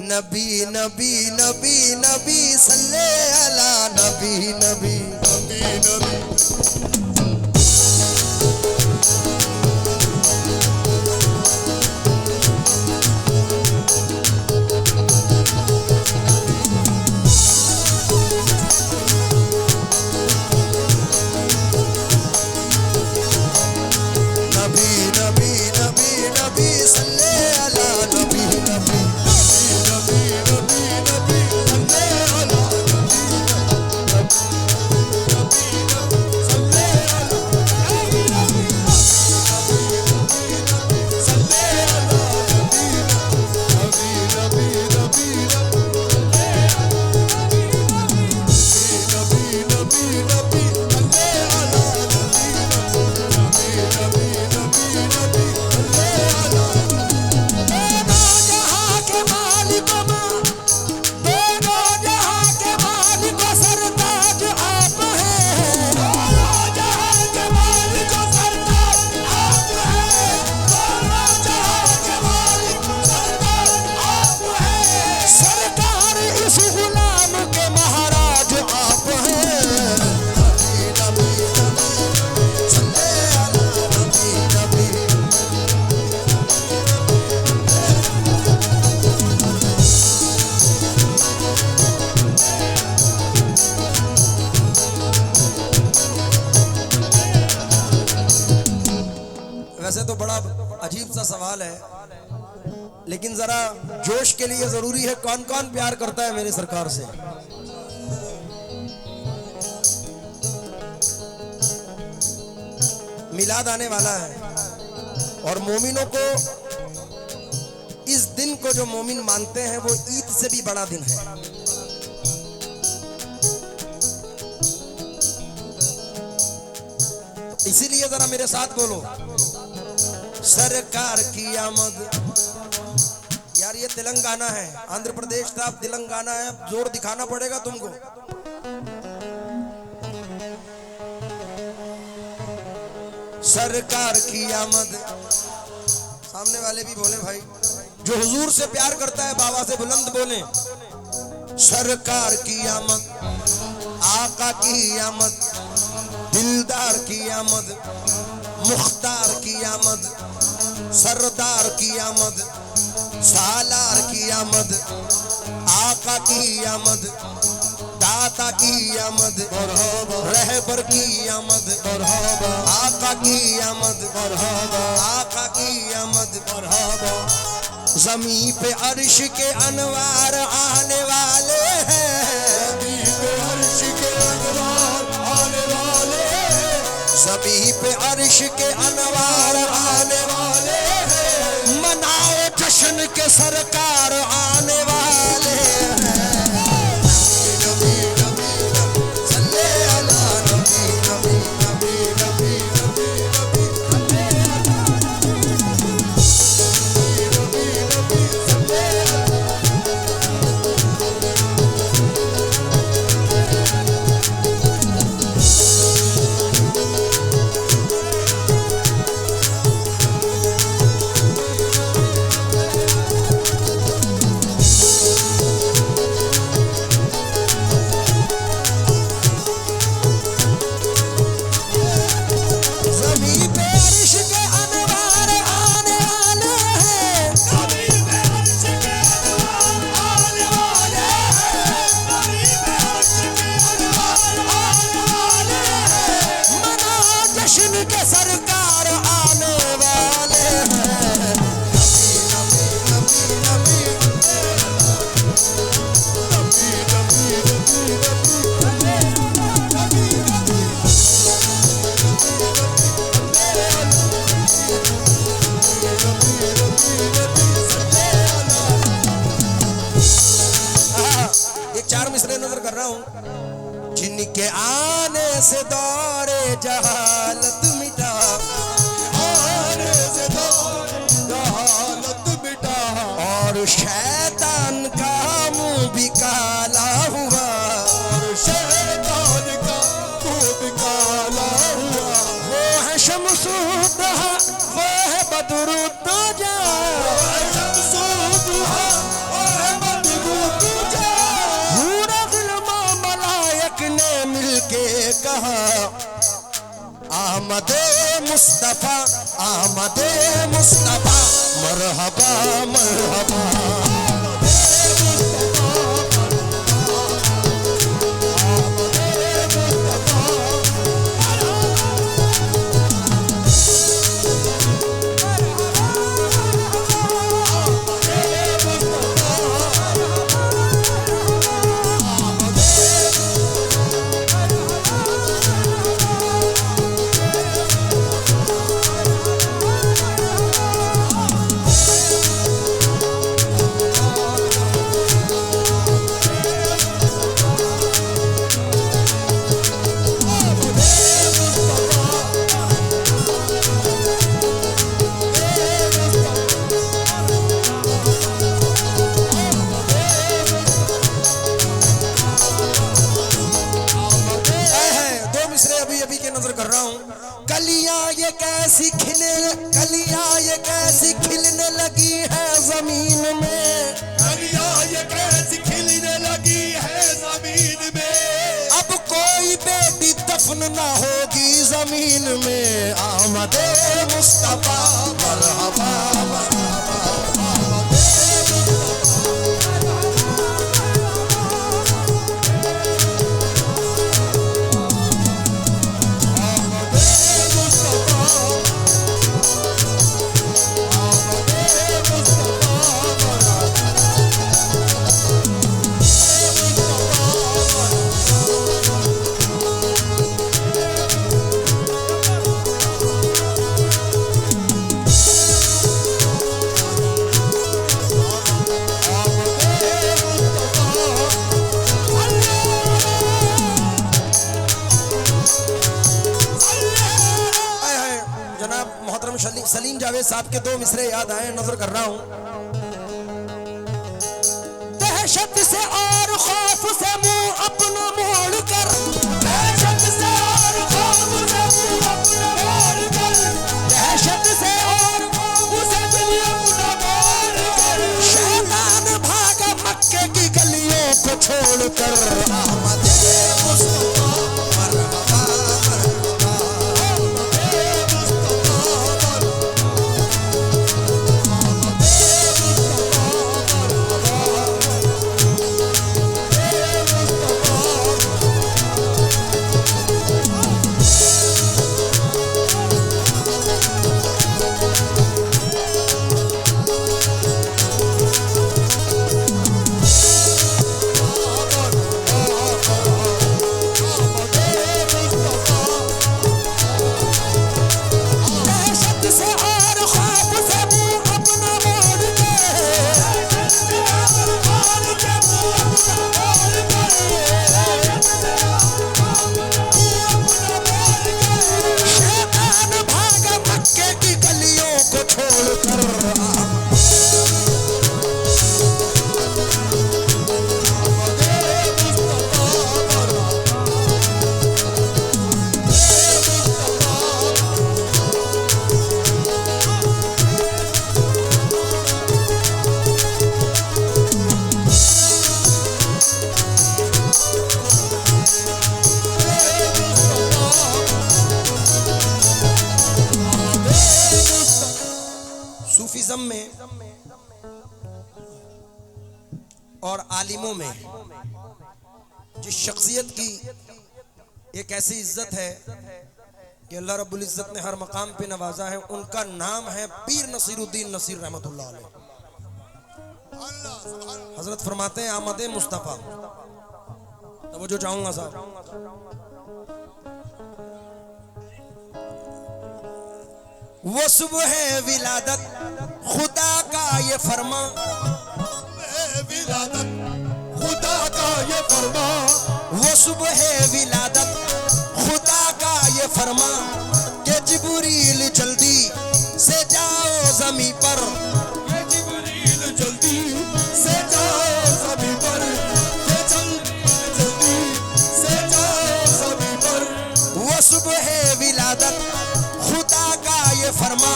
नबी नबी नबी नबी सल्ले अला नबी नबी नबी नबी। वैसे तो बड़ा अजीब सा सवाल है, लेकिन जरा जोश के लिए जरूरी है। कौन कौन प्यार करता है मेरे सरकार से? मिलाद आने वाला है और मोमिनों को इस दिन को जो मोमिन मानते हैं वो ईद से भी बड़ा दिन है। इसीलिए जरा मेरे साथ बोलो, सरकार की आमद। यार ये तेलंगाना है, आंध्र प्रदेश था, अब तेलंगाना है, अब जोर दिखाना पड़ेगा तुमको। सरकार की आमद। सामने वाले भी बोले भाई, जो हुजूर से प्यार करता है बाबा से बुलंद बोले, सरकार की आमद, आका की आमद, दिलदार की आमद, मुख्तार की आमद, सरदार की आमद, सालार की आमद, आका की आमद, दाता की आमद, रहबर की आमद, आका की आमद, आका की आमद। ज़मीं पे अर्श के अनवार आने वाले हैं, अर्श के अनवार आने वाले हैं, ज़मीं पे अर्श के अनवार आने वाले हैं, मनाओ जश्न के सरकार आने वाले हैं। जिनके आने से दौरे जहालत मिटा, आने से दौरे जहालत मिटा, और शैतान का मुंह भी काला हुआ, और शैतान का मुंह भी काला हुआ। वो है शम्सुद्दोहा, वो है बदरुद्दोजा, वो है शम्सुद्दोहा, वो है आमदे मुस्तफा आमदे मुस्तफा मरहबा मरहबा कलियां ये कैसी खिलने लगी है जमीन में कलियां ये कैसी खिलने लगी है जमीन में अब कोई बेटी दफन ना होगी जमीन में आमदे मुस्तफा मरहबा सलीम जावेद साहब के 2 मिसरे याद आए, नजर कर रहा हूं। दहशत से और खौफ से मुंह अपना मोड़ कर दहशत से और खौफ से मुंह अपना मोड़ कर दहशत से और खौफ से दिल अपना मोड़ कर शैतान भागा मक्के की गलियों को छोड़कर आमदे मुस्तफा मरहबा में और आलिमों में जिस शख्सियत की एक ऐसी इज्जत है कि अल्लाह रब्बुल इज्जत ने हर मकाम पे नवाजा है, उनका नाम है पीर नसीरुद्दीन नसीर रहमतुल्लाह अलैह। हजरत फरमाते हैं आमदे मुस्तफा, तो वो जो चाहूंगा साहब वो सुबह है विलादत खुदा का ये फरमा विलादत खुदा का ये फरमा वो सुबह है विलादत खुदा का ये फरमा कि जिब्रील जल्दी से जाओ ज़मीं पर कि जिब्रील जल्दी से जाओ ज़मीं पर कि जल्दी से जाओ ज़मीं पर वो सुबह है विलादत खुदा का ये फरमा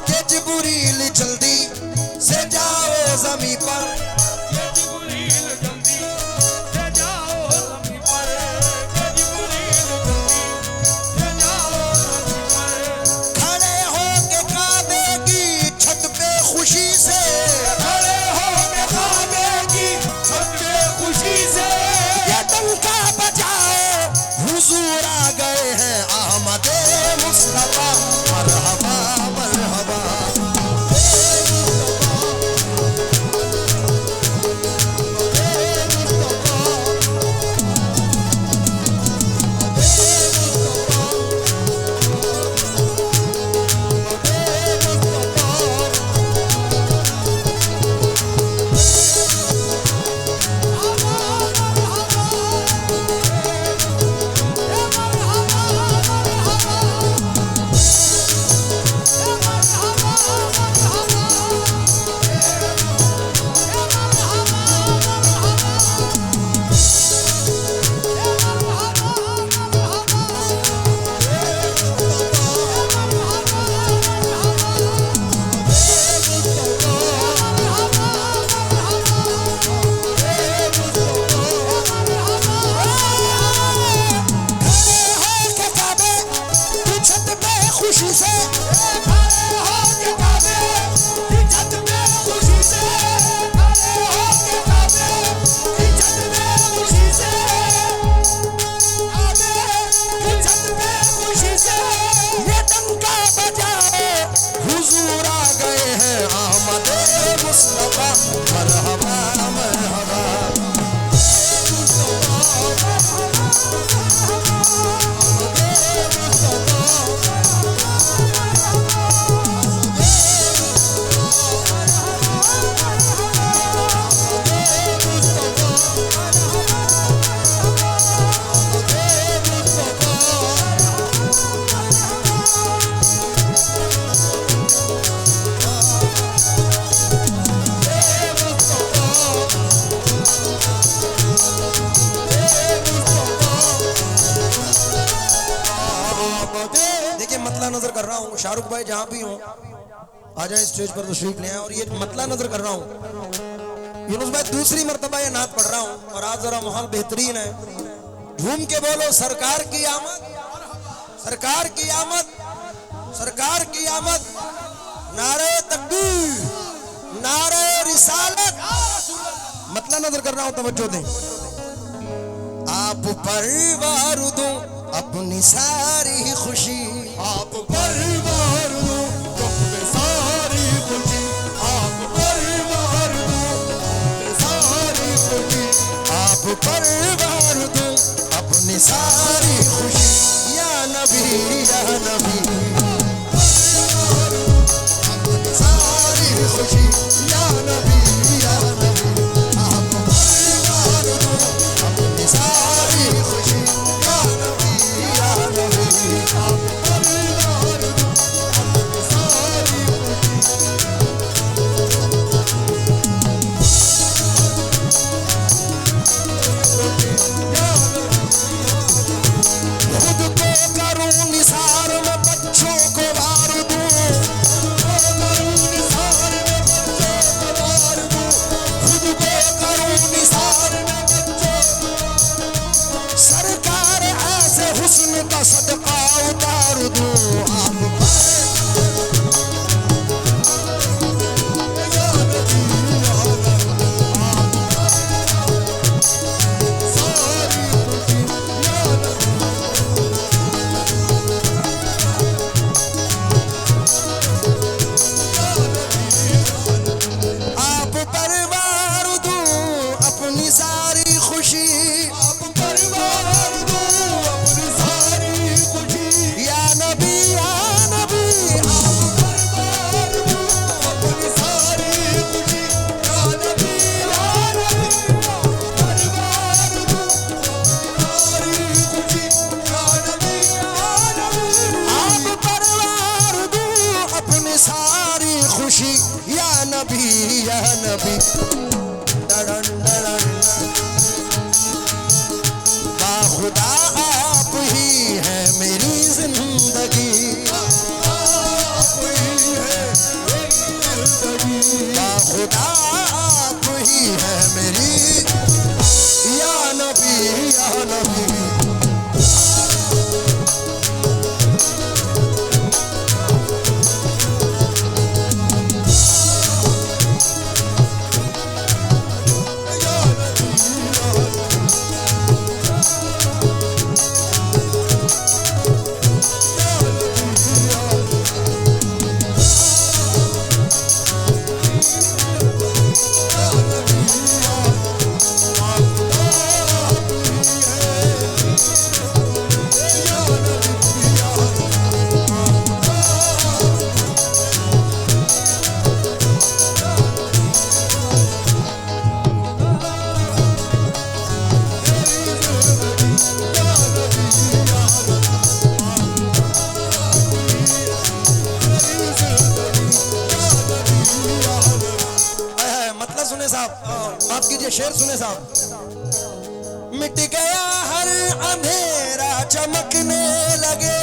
कि जिब्रील जल्दी से जाओ ज़मीं पर कि जिब्रील जल्दी से जाओ ज़मीं पर कि जिब्रील जल्दी से जाओ ज़मीं शाहरुख भाई जहां भी हो आ जाए स्टेज पर तशरीफ ले आए। और ये मतला नजर कर रहा हूँ यूनुस भाई दूसरी मर्तबा ये नात पढ़ रहा हूँ और आज जरा माहौल बेहतरीन है। झूम के बोलो सरकार की आमद, सरकार की आमद, सरकार की आमद। नारे तकबीर, नारे रिसालत। मतला नजर कर रहा हूँ, तवज्जो दें। आप पर वार दूं अपनी सारी खुशी, आप पर वार दूं अपनी सारी खुशी, आप पर वार दूं अपनी सारी खुशी, आप पर वार दूं अपनी सारी खुशी। या नबी, या नबी, अपनी सारी खुशी, या नबी, या नबी, आप पर वार दूं अपनी सारी खुशी, या नबी, या नबी, आप पर वार दूं अपनी सारी खुद को करूं निसार में बच्चों को वार दूं, खुद को करूं निसार में बच्चों, सरकार ऐसे हुस्न का सदका उतार दूं। आप आप पर वार दूं अपनी सारी खुशी, आप पर वार दूं अपनी सारी खुशी, या नबी, या नबी, आप पर वार दूं अपनी सारी खुशी, या नबी, या नबी, आप पर वार दूं अपनी सारी खुशी, या नबी, या नबी, आप पर वार दूं अपनी सारी खुशी। या नबी, या नबी, डरन डरन बाखुदा आप ही है मेरी जिंदगी, आप ही है मेरी जिंदगी, बाखुदा आप ही है मेरी। या नबी, या नबी, मतलब सुने साहब, माफ कीजिए शेर सुने साहब। मिट गया हर अंधेरा चमकने लगे,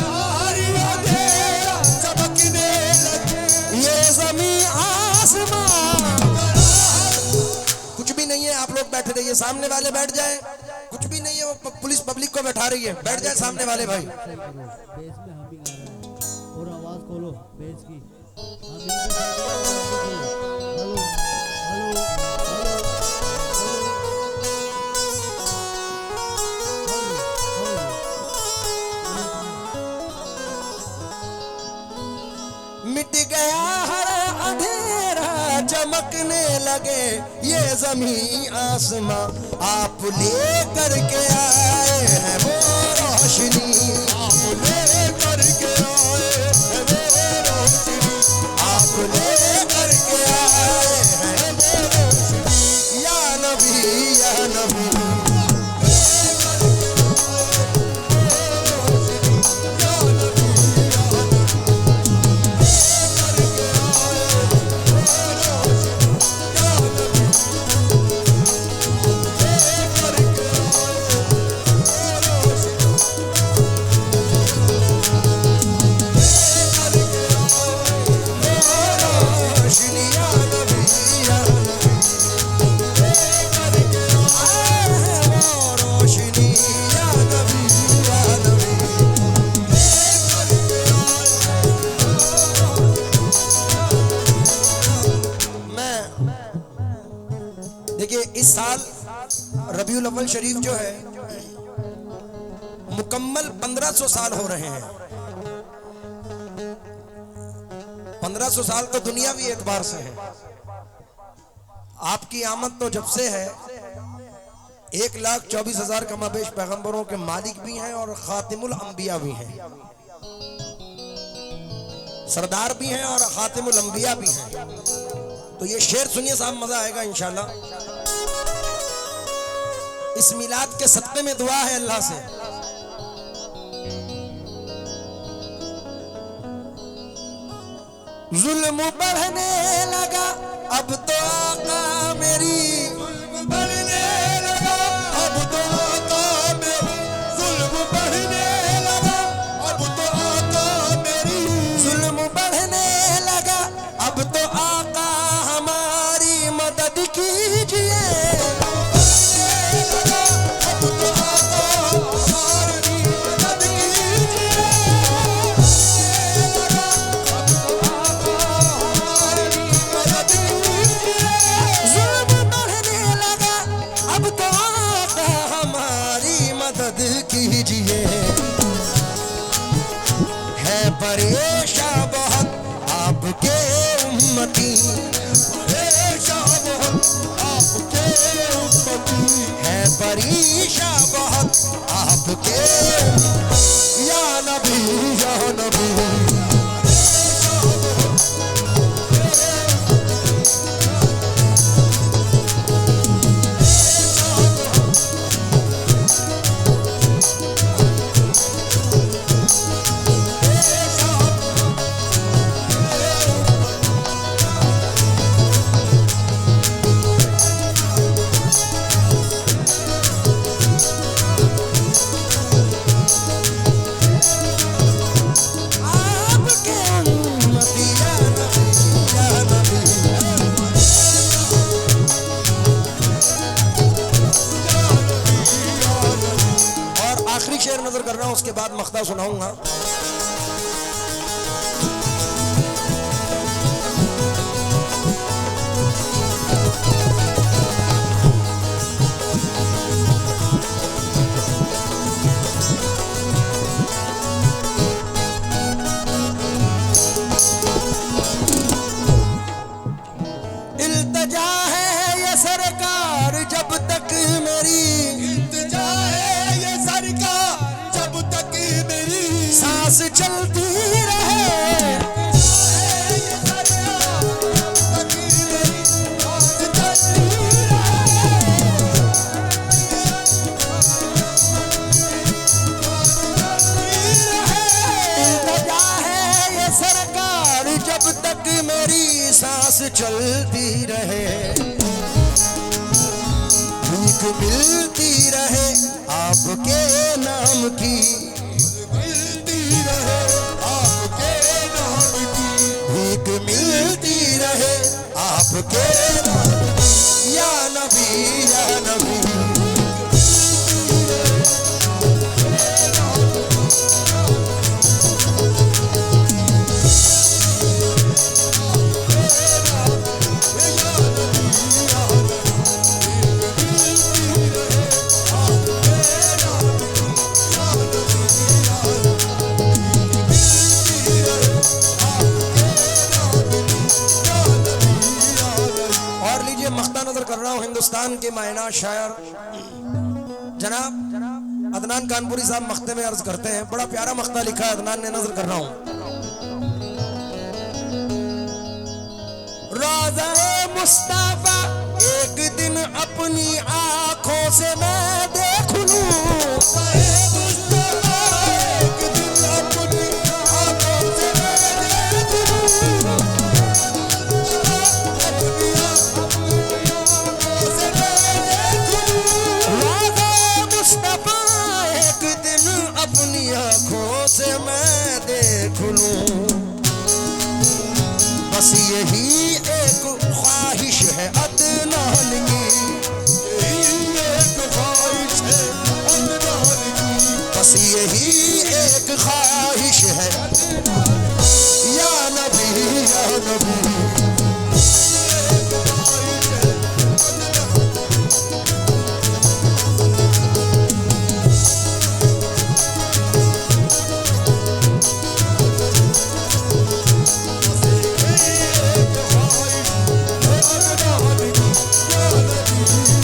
हर अंधेरा चमकने लगे, ये ज़मीं आसमां। कुछ भी नहीं है, आप लोग बैठे रहिए, सामने वाले बैठ जाए। कुछ भी नहीं है, वो पुलिस पब्लिक को बैठा रही है, बैठ जाए सामने वाले भाई। बेस में हमिंग आ रहा है और आवाज खोलो बेस की। हमिंग के साथ आवाज खोलो। हेलो हेलो मिट गया हर अंधेरा चमकने लगे, ये ज़मीं आसमां आप लेकर के आए हैं वो रोशनी, आप लेकर के आए हैं वो रोशनी, आप लेकर के आए हैं वो रोशनी। या नबी, या नबी, देखिए इस साल रबीउल अव्वल शरीफ जो है मुकम्मल 1500 साल हो रहे हैं। 1500 साल तो दुनियावी एतबार से है। आपकी आमद तो जब से है 1,24,000 कमाबेश पैगंबरों के मालिक भी हैं और खातिमुल अंबिया भी हैं, सरदार भी हैं और खातिमुल अंबिया भी हैं। तो ये शेर सुनिए साहब, मजा आएगा इंशाल्लाह। इस मिलाद के सदक़े में दुआ है अल्लाह से। जुल्म बढ़ने लगा अब तो आका मेरी, जुल्म बढ़ने लगा अब तो आका मेरी, जुल्म बढ़ने लगा अब तो आका मेरी, जुल्म बढ़ने लगा अब तो आका हमारी मदद कीजिए, अब तो आका हमारी मदद कीजिए, जुल्म बढ़ने लगा अब तो आका हमारी मदद कीजिए, है परेशान बहुत आपके उम्मती, परेशान बहुत आपके उम्मती, है परेशान बहुत आपके, या नबी या नबी। आखिरी शेर नजर कर रहा हूं, उसके बाद मख्ता सुनाऊंगा। इल्तिजा है ये सरकार जब तक मेरी, इल्तिजा है ये सरकार जब तक मेरी सांस चलती रहे, ये सरकार जब तक मेरी सांस चलती रहे, इल्तिजा है ये सरकार जब तक मेरी सांस चलती रहे, भूख मिलती रहे आपके नाम की, मिलती रहे आपके नाम की, भूख मिलती रहे आपके नाम की, या नबी या नबी। कर रहा हूं हिंदुस्तान के मायना शायर जनाब अदनान कानपुरी साहब मख्ते में अर्ज करते हैं। बड़ा प्यारा मख्ता लिखा है अदनान ने, नजर कर रहा हूं। रोज़ा मुस्तफा एक दिन अपनी आंखों से मैं देख लूं, से मैं देख लूं, बस यही एक ख्वाहिश है अदनान की, यही एक ख्वाहिश है अदनान की, बस यही एक ख्वाहिश है, या नबी या नबी। खुशी